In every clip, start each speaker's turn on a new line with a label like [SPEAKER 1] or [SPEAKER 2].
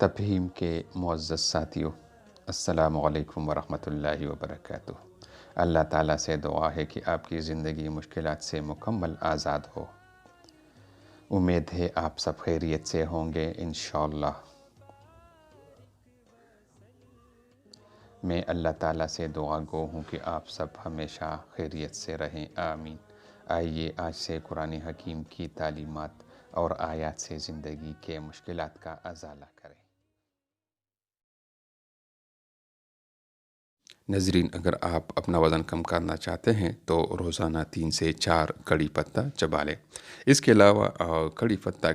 [SPEAKER 1] تفہیم کے معزز ساتھیوں، السلام علیکم ورحمۃ اللہ وبرکاتہ۔ اللہ تعالیٰ سے دعا ہے کہ آپ کی زندگی مشکلات سے مکمل آزاد ہو۔ امید ہے آپ سب خیریت سے ہوں گے انشاءاللہ۔ میں اللہ تعالیٰ سے دعا گو ہوں کہ آپ سب ہمیشہ خیریت سے رہیں، آمین۔ آئیے آج سے قرآن حکیم کی تعلیمات اور آیات سے زندگی کے مشکلات کا ازالہ کریں۔ ناظرین، اگر آپ اپنا وزن کم کرنا چاہتے ہیں تو روزانہ 3 سے 4 کڑی پتہ چبا لیں۔ اس کے علاوہ کڑی پتہ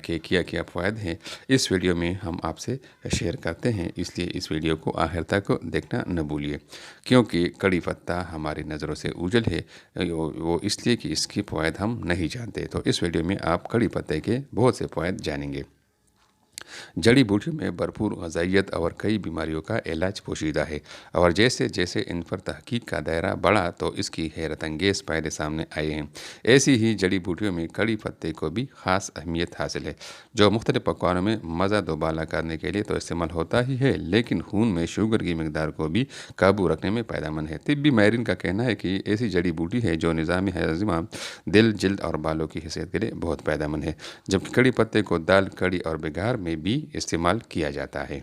[SPEAKER 1] کے کیا فوائد ہیں اس ویڈیو میں ہم آپ سے شیئر کرتے ہیں، اس لیے اس ویڈیو کو آخر تک دیکھنا نہ بھولیے، کیونکہ کڑی پتہ ہماری نظروں سے اوجھل ہے، وہ اس لیے کہ اس کی فوائد ہم نہیں جانتے۔ تو اس ویڈیو میں آپ کڑی پتے کے بہت سے فوائد جانیں گے۔ جڑی بوٹیوں میں بھرپور غذائیت اور کئی بیماریوں کا علاج پوشیدہ ہے، اور جیسے جیسے ان پر تحقیق کا دائرہ بڑھا تو اس کی حیرت انگیز فائدے سامنے آئے ہیں۔ ایسی ہی جڑی بوٹیوں میں کڑی پتے کو بھی خاص اہمیت حاصل ہے، جو مختلف پکوانوں میں مزہ دوبالا کرنے کے لیے تو استعمال ہوتا ہی ہے، لیکن خون میں شوگر کی مقدار کو بھی قابو رکھنے میں فائدہ مند ہے۔ طبی ماہرین کا کہنا ہے کہ ایسی جڑی بوٹی ہے جو نظام ہاضمہ، دل، جلد اور بالوں کی حیثیت کے لیے بہت فائدہ مند ہے، جبکہ کڑی پتے کو دال، کڑی اور بگار میں بھی استعمال کیا جاتا ہے۔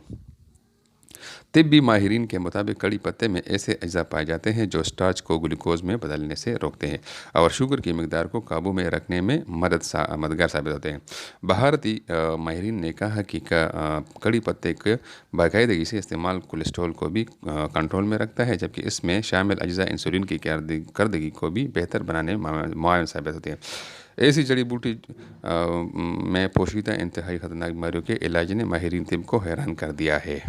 [SPEAKER 1] طبی ماہرین کے مطابق کڑی پتے میں ایسے اجزاء پائے جاتے ہیں جو سٹارچ کو گلوکوز میں بدلنے سے روکتے ہیں اور شوگر کی مقدار کو قابو میں رکھنے میں مددگار ثابت ہوتے ہیں۔ بھارتی ماہرین نے کہا کہ کڑی پتے کے باقاعدگی سے استعمال کولیسٹرول کو بھی کنٹرول میں رکھتا ہے، جبکہ اس میں شامل اجزاء انسولین کی کارکردگی کو بھی بہتر بنانے میں معاون ثابت ہوتے ہیں۔ ایسی جڑی بوٹی میں پوشیدہ انتہائی خطرناک بیماریوں کے علاج نے ماہرین طب کو حیران کر دیا ہے۔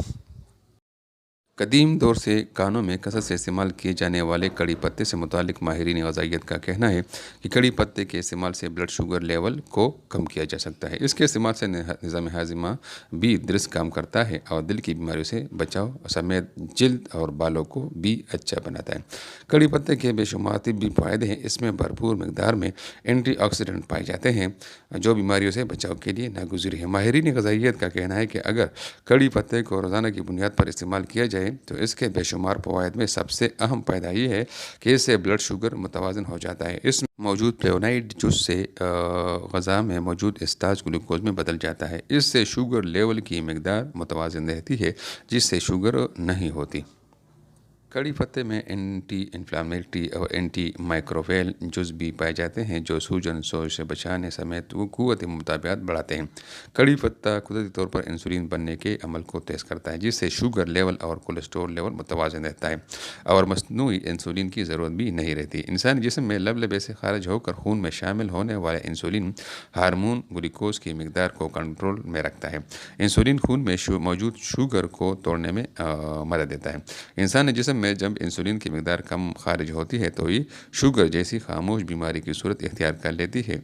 [SPEAKER 1] قدیم دور سے کھانوں میں کثرت سے استعمال کیے جانے والے کڑی پتے سے متعلق ماہرین غذائیت کا کہنا ہے کہ کڑی پتے کے استعمال سے بلڈ شوگر لیول کو کم کیا جا سکتا ہے۔ اس کے استعمال سے نظام ہاضمہ بھی درست کام کرتا ہے اور دل کی بیماریوں سے بچاؤ سمیت جلد اور بالوں کو بھی اچھا بناتا ہے۔ کڑی پتے کے بے شمار طبی فوائد ہیں۔ اس میں بھرپور مقدار میں اینٹی آکسیڈنٹ پائے جاتے ہیں جو بیماریوں سے بچاؤ کے لیے ناگزیر ہیں۔ ماہرین غذائیت کا کہنا ہے کہ اگر کڑی پتے کو روزانہ کی بنیاد پر استعمال کیا جائے تو اس کے بے شمار فوائد میں سب سے اہم فائدہ یہ ہے کہ اس سے بلڈ شوگر متوازن ہو جاتا ہے۔ اس میں موجود فلیونائڈ جس سے غذا میں موجود اسٹارچ گلوکوز میں بدل جاتا ہے، اس سے شوگر لیول کی مقدار متوازن رہتی ہے، جس سے شوگر نہیں ہوتی۔ کڑی پتے میں اینٹی انفلامیٹری اور اینٹی مائکروویل جز بھی پائے جاتے ہیں جو سوجن سوج سے بچانے سمیت قوت مطابعت بڑھاتے ہیں۔ کڑی پتہ قدرتی طور پر انسولین بننے کے عمل کو تیز کرتا ہے، جس سے شوگر لیول اور کولیسٹرول لیول متوازن رہتا ہے اور مصنوعی انسولین کی ضرورت بھی نہیں رہتی۔ انسانی جسم میں لبے سے خارج ہو کر خون میں شامل ہونے والے انسولین ہارمون گلوکوز کی مقدار کو کنٹرول میں رکھتا ہے۔ انسولین خون میں موجود شوگر کو توڑنے میں مدد دیتا ہے۔ انسانی جسم میں جب انسولین کی مقدار کم خارج ہوتی ہے تو یہ شوگر جیسی خاموش بیماری کی صورت اختیار کر لیتی ہے۔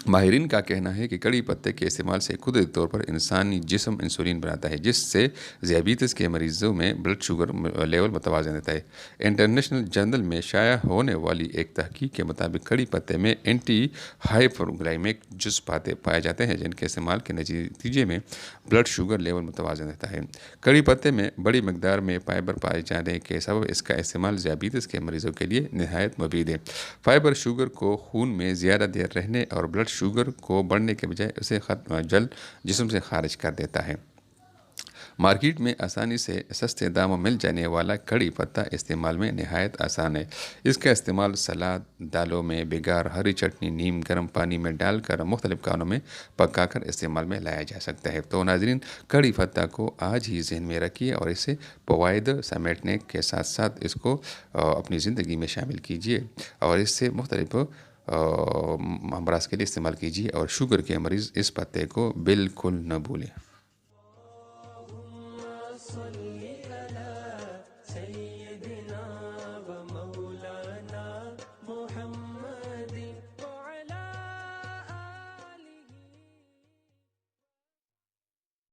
[SPEAKER 1] ماہرین کا کہنا ہے کہ کڑی پتے کے استعمال سے قدرتی طور پر انسانی جسم انسولین بناتا ہے، جس سے ذیابیطس کے مریضوں میں بلڈ شوگر لیول متوازن رہتا ہے۔ انٹرنیشنل جرنل میں شائع ہونے والی ایک تحقیق کے مطابق کڑی پتے میں اینٹی ہائپرگلائمیک جز پائے جاتے ہیں جن کے استعمال کے نتیجے میں بلڈ شوگر لیول متوازن رہتا ہے۔ کڑی پتے میں بڑی مقدار میں فائبر پائے جانے کے سبب اس کا استعمال ذیابیطس کے مریضوں کے لیے نہایت مفید ہے۔ فائبر شوگر کو خون میں زیادہ دیر رہنے اور بلڈ شوگر کو بڑھنے کے بجائے اسے جلد جسم سے خارج کر دیتا ہے۔ مارکیٹ میں آسانی سے سستے داموں مل جانے والا کڑی پتہ استعمال میں نہایت آسان ہے۔ اس کا استعمال سلاد، دالوں میں بگار، ہری چٹنی، نیم گرم پانی میں ڈال کر مختلف کھانوں میں پکا کر استعمال میں لایا جا سکتا ہے۔ تو ناظرین، کڑی پتہ کو آج ہی ذہن میں رکھیے اور اسے فوائد سمیٹنے کے ساتھ ساتھ اس کو اپنی زندگی میں شامل کیجیے اور اس سے مختلف امراض کے لیے استعمال کیجیے، اور شوگر کے مریض اس پتے کو بالکل نہ بھولیں۔